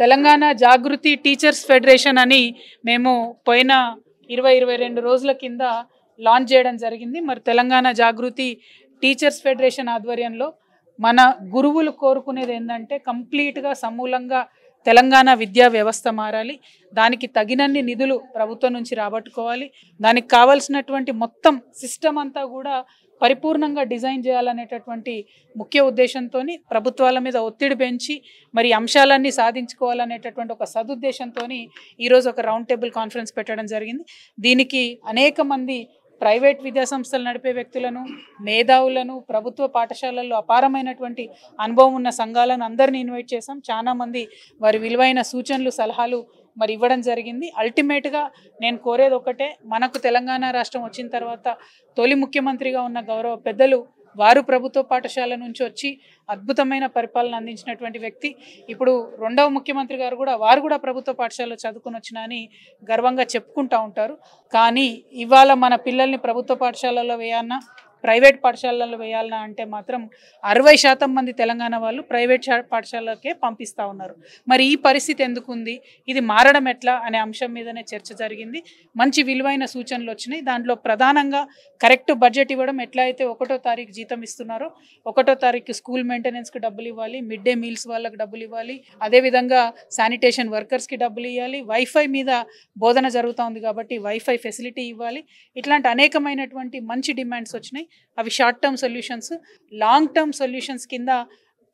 తెలంగాణ జాగృతి teachers federation అని మేము పోయిన 22 రోజుల కింద లాంచ్ చేయడం జరిగింది. మరి తెలంగాణ జాగృతి టీచర్స్ ఫెడరేషన్ ఆధ్వర్యంలో మన గురువులు కోరుకునేది ఏంటంటే కంప్లీట్గా సమూలంగా తెలంగాణ విద్యా వ్యవస్థ మారాలి, దానికి తగినన్ని నిధులు ప్రభుత్వం నుంచి రాబట్టుకోవాలి, దానికి కావాల్సినటువంటి మొత్తం సిస్టమ్ అంతా కూడా పరిపూర్ణంగా డిజైన్ చేయాలనేటటువంటి ముఖ్య ఉద్దేశంతో ప్రభుత్వాల మీద ఒత్తిడి పెంచి మరి అంశాలన్నీ సాధించుకోవాలనేటటువంటి ఒక సదుద్దేశంతో ఈరోజు ఒక రౌండ్ టేబుల్ కాన్ఫరెన్స్ పెట్టడం జరిగింది. దీనికి అనేక మంది ప్రైవేట్ విద్యాసంస్థలు నడిపే వ్యక్తులను, మేధావులను, ప్రభుత్వ పాఠశాలల్లో అపారమైనటువంటి అనుభవం ఉన్న సంఘాలను అందరినీ ఇన్వైట్ చేశాం. చాలామంది వారి విలువైన సూచనలు, సలహాలు మరి ఇవ్వడం జరిగింది. అల్టిమేట్గా నేను కోరేది ఒకటే, మనకు తెలంగాణ రాష్ట్రం వచ్చిన తర్వాత తొలి ముఖ్యమంత్రిగా ఉన్న గౌరవ పెద్దలు వారు ప్రభుత్వ పాఠశాల నుంచి వచ్చి అద్భుతమైన పరిపాలన అందించినటువంటి వ్యక్తి. ఇప్పుడు రెండవ ముఖ్యమంత్రి గారు కూడా వారు కూడా ప్రభుత్వ పాఠశాలలో చదువుకుని వచ్చినా అని గర్వంగా చెప్పుకుంటూ ఉంటారు. కానీ ఇవాళ మన పిల్లల్ని ప్రభుత్వ పాఠశాలలో వేయాలన్నా ప్రైవేట్ పాఠశాలల్లో వేయాలన్నా అంటే మాత్రం 60% మంది తెలంగాణ వాళ్ళు ప్రైవేట్ పాఠశాలకే పంపిస్తూ ఉన్నారు. మరి ఈ పరిస్థితి ఎందుకు ఉంది, ఇది మారడం ఎట్లా అనే అంశం మీదనే చర్చ జరిగింది. మంచి విలువైన సూచనలు వచ్చినాయి. దాంట్లో ప్రధానంగా కరెక్ట్ బడ్జెట్ ఇవ్వడం, ఎట్లా అయితే 1వ తారీఖు జీతం ఇస్తున్నారో 1వ తారీఖు స్కూల్ మెయింటెనెన్స్కి డబ్బులు ఇవ్వాలి, మిడ్ డే మీల్స్ వాళ్ళకి డబ్బులు ఇవ్వాలి, అదేవిధంగా శానిటేషన్ వర్కర్స్కి డబ్బులు ఇవ్వాలి, వైఫై మీద బోధన జరుగుతూ ఉంది కాబట్టి వైఫై ఫెసిలిటీ ఇవ్వాలి. ఇట్లాంటి అనేకమైనటువంటి మంచి డిమాండ్స్ వచ్చినాయి. అవి short term solutions. Long term solutions కింద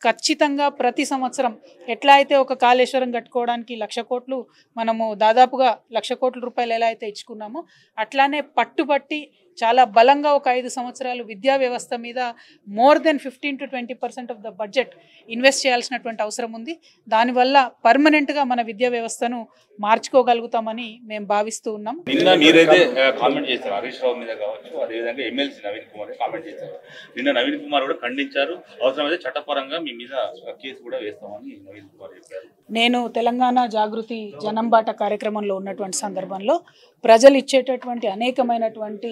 ఖచ్చితంగా ప్రతి సంవత్సరం ఎట్లా అయితే ఒక కాళేశ్వరం కట్టుకోవడానికి 1,00,000 కోట్లు మనము దాదాపుగా 1,00,000 కోట్ల రూపాయలు ఎలా అయితే ఇచ్చుకున్నామో అట్లానే పట్టుబట్టి చాలా బలంగా ఒక 5 సంవత్సరాలు విద్యా వ్యవస్థ మీద more than 15 to 20% of the budget invest చేయాల్సినటువంటి అవసరం ఉంది. దానివల్ల పర్మనెంట్గా మన విద్యా వ్యవస్థను మార్చుకోగలుగుతామని మేము భావిస్తూ ఉన్నాం. నిన్న మీరైతే కామెంట్ చేశారు హరీష్ రావు మీద కావచ్చు, అదేవిధంగా ఎమ్మెల్సీ నవీన్ కుమార్ కామెంట్ చేశారు. నిన్న నవీన్ కుమార్ కూడా ఖండించారు, అవసరమైతే చట్టపరంగా మీ మీద కేసు కూడా వేస్తామని నవీన్ కుమార్ చెప్పారు. నేను తెలంగాణ జాగృతి జనంబాట కార్యక్రమంలో ఉన్నటువంటి సందర్భంలో ప్రజలు ఇచ్చేటటువంటి అనేకమైనటువంటి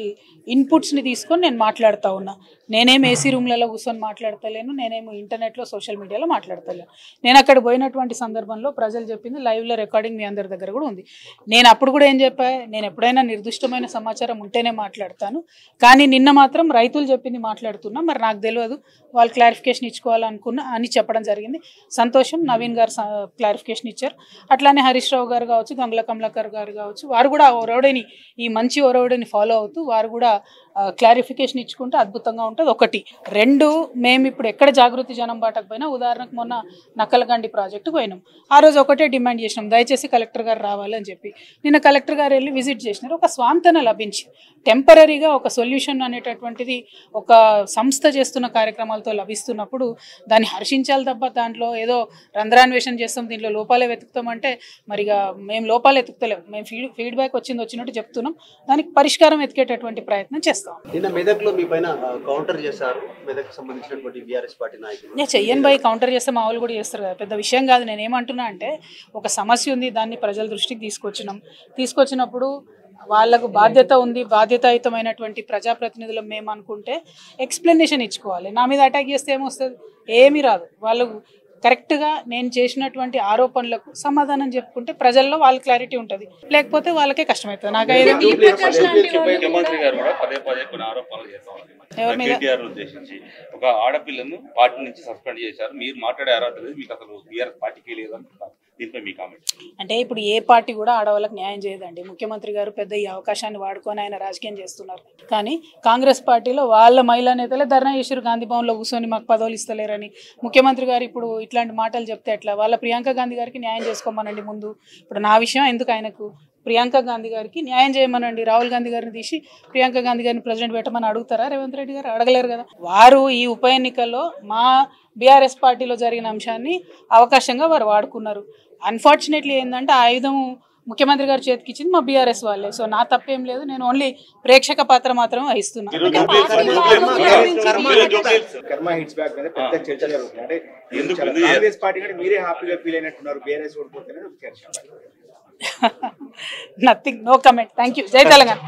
ఇన్పుట్స్ని తీసుకొని నేను మాట్లాడుతూ ఉన్నా. నేనేం ఏసీ రూమ్లలో కూర్చొని మాట్లాడతలేను, నేనేమో ఇంటర్నెట్లో సోషల్ మీడియాలో మాట్లాడతలేను. నేను అక్కడ పోయినటువంటి సందర్భంలో ప్రజలు చెప్పింది లైవ్లో రికార్డింగ్ మీ అందరి దగ్గర కూడా ఉంది. నేను అప్పుడు కూడా ఏం చెప్పా, నేను ఎప్పుడైనా నిర్దిష్టమైన సమాచారం ఉంటేనే మాట్లాడతాను, కానీ నిన్న మాత్రం రైతులు చెప్పింది మాట్లాడుతున్నా, మరి నాకు తెలియదు, వాళ్ళు క్లారిఫికేషన్ ఇచ్చుకోవాలనుకున్నా అని చెప్పడం జరిగింది. సంతోషం, నవీన్ గారు క్లారిఫికేషన్ ఇచ్చారు. అట్లానే హరీష్ రావు గారు కావచ్చు, గంగుల కమలాకర్ గారు కావచ్చు, వారు కూడా ఒరవడిని, ఈ మంచి ఒరవడిని ఫాలో అవుతూ వారు కూడా క్లారిఫికేషన్ ఇచ్చుకుంటే అద్భుతంగా ఉంటుంది. 1. 2, మేము ఇప్పుడు ఎక్కడ జాగృతి జనం బాటకు పోయినా, ఉదాహరణకు మొన్న నక్కలగండి ప్రాజెక్టు పోయినాం, ఆ రోజు ఒకటే డిమాండ్ చేసినాం, దయచేసి కలెక్టర్ గారు రావాలి అని చెప్పి. నిన్న కలెక్టర్ గారు వెళ్ళి విజిట్ చేసినారు. ఒక స్వాంతన లభించి టెంపరీగా ఒక సొల్యూషన్ అనేటటువంటిది ఒక సంస్థ చేస్తున్న కార్యక్రమాలతో లభిస్తున్నప్పుడు దాన్ని హర్షించాలి తప్ప దాంట్లో ఏదో రంధ్రాన్వేషణ చేస్తాం, దీంట్లో లోపాలే వెతుకుతామంటే మరిగా మేము లోపాలు వెతుకుతలేము, మేము ఫీడ్బ్యాక్ వచ్చినట్టు చెప్తున్నాం, దానికి పరిష్కారం వెతికేటటువంటి ప్రయత్నం చేస్తాం. నిన్న మెదక్లో మీ పైన కౌంటర్ చేశారు మెదక్ సంబంధించినటువంటి బీఆర్ఎస్ పార్టీ నాయకులు. నేను చెయ్యను బై, కౌంటర్ చేస్తే మా వాళ్ళు కూడా చేస్తారు కదా, పెద్ద విషయం కాదు. నేను ఏమంటున్నా అంటే ఒక సమస్య ఉంది, దాన్ని ప్రజల దృష్టికి తీసుకొచ్చినప్పుడు వాళ్ళకు బాధ్యత ఉంది, బాధ్యతాయుతమైనటువంటి ప్రజాప్రతినిధులు మేము అనుకుంటే ఎక్స్ప్లెనేషన్ ఇచ్చుకోవాలి. నా మీద అటాక్ చేస్తే ఏమొస్తుంది, ఏమీ రాదు. వాళ్ళు కరెక్ట్గా నేను చేసినటువంటి ఆరోపణలకు సమాధానం చెప్పుకుంటే ప్రజల్లో వాళ్ళ క్లారిటీ ఉంటుంది, లేకపోతే వాళ్ళకే కష్టమవుతుంది. నాకు ఉద్దేశించి ఒక ఆడపిల్లను పార్టీ నుంచి సస్పెండ్ చేశారు, మీరు మాట్లాడే అర్హత లేదు, మీకు అసలు బీఆర్ఎస్ పార్టీకి లేదు అంటున్నారు. దీనిపై మీ కామెంట్ అంటే ఇప్పుడు ఏ పార్టీ కూడా ఆడవాళ్ళకి న్యాయం చేయదండి. ముఖ్యమంత్రి గారు పెద్ద ఈ అవకాశాన్ని వాడుకొని ఆయన రాజకీయం చేస్తున్నారు. కానీ కాంగ్రెస్ పార్టీలో వాళ్ళ మహిళా నేతలే ధర్నా చేశారు, గాంధీ భవన్లో కూర్చొని మాకు పదవులు ఇస్తలేరని. ముఖ్యమంత్రి గారు ఇప్పుడు ఇట్లాంటి మాటలు చెప్తే ఎట్లా? వాళ్ళ ప్రియాంక గాంధీ గారికి న్యాయం చేసుకోమనండి ముందు. ఇప్పుడు నా విషయం ఎందుకు, ఆయనకు ప్రియాంక గాంధీ గారికి న్యాయం చేయమనండి. రాహుల్ గాంధీ గారిని తీసి ప్రియాంక గాంధీ గారిని ప్రెసిడెంట్ పెట్టమని అడుగుతారా రేవంత్ రెడ్డి గారు? అడగలేరు కదా. వారు ఈ ఉప ఎన్నికల్లో మా బీఆర్ఎస్ పార్టీలో జరిగిన అంశాన్ని అవకాశంగా వారు వాడుకున్నారు. అన్ఫార్చునేట్లీ ఏంటంటే ఆ ఆయుధం ముఖ్యమంత్రి గారు చేతికి ఇచ్చింది మా బీఆర్ఎస్ వాళ్ళే. సో నా తప్పేం లేదు, నేను ఓన్లీ ప్రేక్షక పాత్ర మాత్రమే వహిస్తున్నాను. Nothing, no comment. Thank you. జై తెలంగాణ.